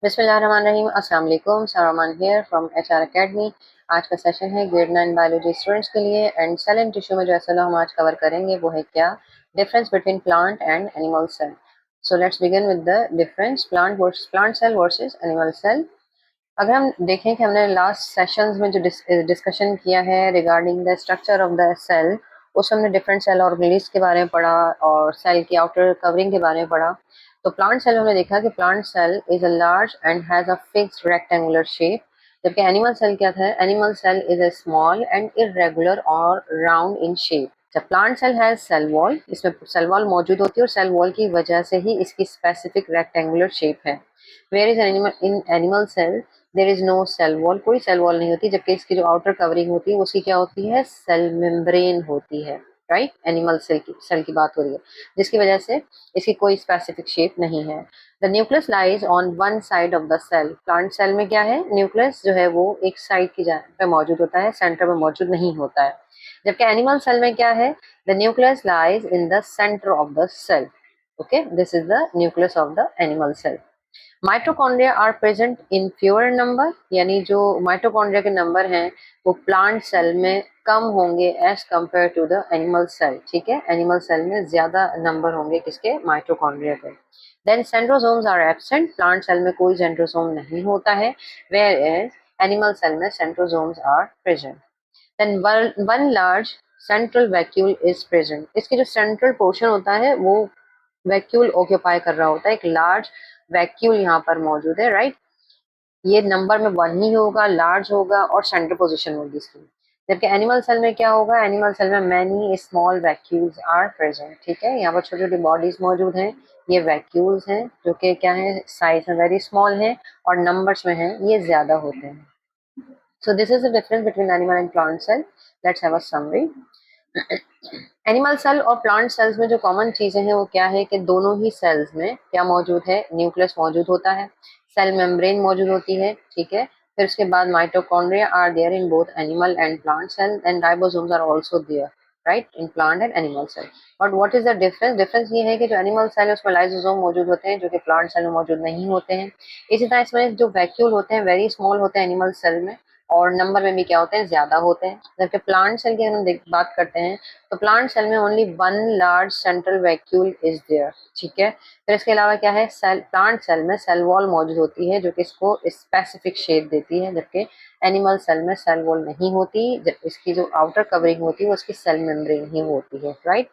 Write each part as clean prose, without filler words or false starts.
बिस्मिल्लाहिर्रहमानिर्रहीम। अस्सलाम वालेकुम। सारामान हियर फ्रॉम एचआर एकेडमी। आज का सेशन है ग्रेड 9 बायोलॉजी स्टूडेंट्स के लिए एंड सेल एंड टिश्यू में जो असल हम आज कवर करेंगे वो है क्या difference between plant and animal cell. So let's begin with the difference plant cell versus animal cell. अगर हम देखें कि हमने लास्ट सेशंस में जो डिस्कशन किया है regarding the structure of the cell, उसमें हमने डिफरेंट सेल ऑर्गेनेल्स के बारे में पढ़ा और सेल की आउटर कवरिंग के बारे में पढ़ा। तो प्लांट सेल हमने देखा कि plant cell is a large and has a fixed rectangular shape, जबकि एनिमल सेल क्या था, animal cell is a small and irregular और राउंड इन शेप। जब plant cell has cell wall, इसमें सेल वॉल मौजूद होती है और सेल वॉल की वजह से ही इसकी स्पेसिफिक रेक्टेंगुलर शेप है। Where is animal cell there is no cell wall, कोई सेल वॉल नहीं होती, जबकि इसकी जो आउटर कवरिंग होती है उसकी क्या होती है, सेल मेम्ब्रेन होती है। राइट, एनिमल सेल की बात हो रही है, जिसकी वजह से इसकी कोई स्पेसिफिक शेप नहीं है। The nucleus lies on one side of the cell. Plant cell में क्या है, न्यूक्लियस जो है वो एक साइड की पे मौजूद होता है, सेंटर में मौजूद नहीं होता है। जबकि एनिमल सेल में क्या है, the nucleus lies in the centre of the cell. Okay, this is the nucleus of the animal cell. Mitochondria are present in fewer number, यानी जो माइटोकॉन्ड्रिया के नंबर हैं वो प्लांट सेल में कम होंगे as compare to the animal cell. ठीक है, एनिमल सेल में ज्यादा नंबर होंगे किसके, माइटोकॉन्ड्रिया के। Then centrosomes are absent, plant cell में कोई सेंट्रोसोम नहीं होता है, वेयर एज एनिमल सेल में centrosomes are present. Then one large central vacuole is present, इसके जो सेंट्रल पोर्शन होता है वो वैक्यूल ऑक्यूपाई कर रहा होता है, एक लार्ज वैक्यूल यहाँ पर मौजूद है। राइट, ये नंबर में वन ही होगा, लार्ज होगा और सेंटर पोजीशन होगी इसकी। जबकि एनिमल सेल में क्या होगा, एनिमल सेल में many small vacuoles are present. ठीक है, यहाँ पर छोटी छोटी बॉडीज मौजूद हैं, ये वैक्यूल्स हैं जो कि क्या है, साइज में वेरी स्मॉल है और नंबर्स में है ये ज्यादा होते हैं। So this is the difference between animal and plant cell. Let's have a summary. Animal cell और प्लांट सेल्स में जो कॉमन चीजें हैं वो क्या है कि दोनों ही सेल्स में क्या मौजूद है, न्यूक्लियस मौजूद होता है, सेल मेम्ब्रेन मौजूद होती है। ठीक है, फिर उसके बाद mitochondria are there in both animal and plant cell and ribosomes are also there, right, in plant and animal cell. But what is the difference, difference ये है कि जो एनिमल सेल है उसमें लाइसोसोम मौजूद होते हैं जो कि प्लांट सेल में मौजूद नहीं होते हैं। इसी तरह इसमें जो वैक्यूल होते हैं वेरी स्मॉल होते हैं एनिमल सेल में और नंबर में भी क्या होते हैं, ज्यादा होते हैं। जबकि प्लांट सेल की हम बात करते हैं तो प्लांट सेल में only one large central vacuole is there. ठीक है, फिर इसके अलावा क्या है, सेल प्लांट सेल में सेल वॉल मौजूद होती है जो कि इसको स्पेसिफिक शेप देती है, जबकि एनिमल सेल में सेल वॉल नहीं होती, जब इसकी जो आउटर कवरिंग होती है वो उसकी सेल मेम्ब्रेन ही होती है। Right,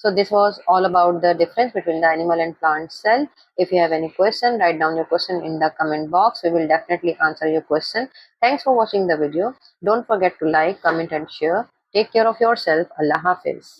so this was all about the difference between the animal and plant cell. If you have any question, write down your question in the comment box, we will definitely answer your question. Thanks for watching the video. Don't forget to like, comment and share. Take care of yourself. Allah Hafiz.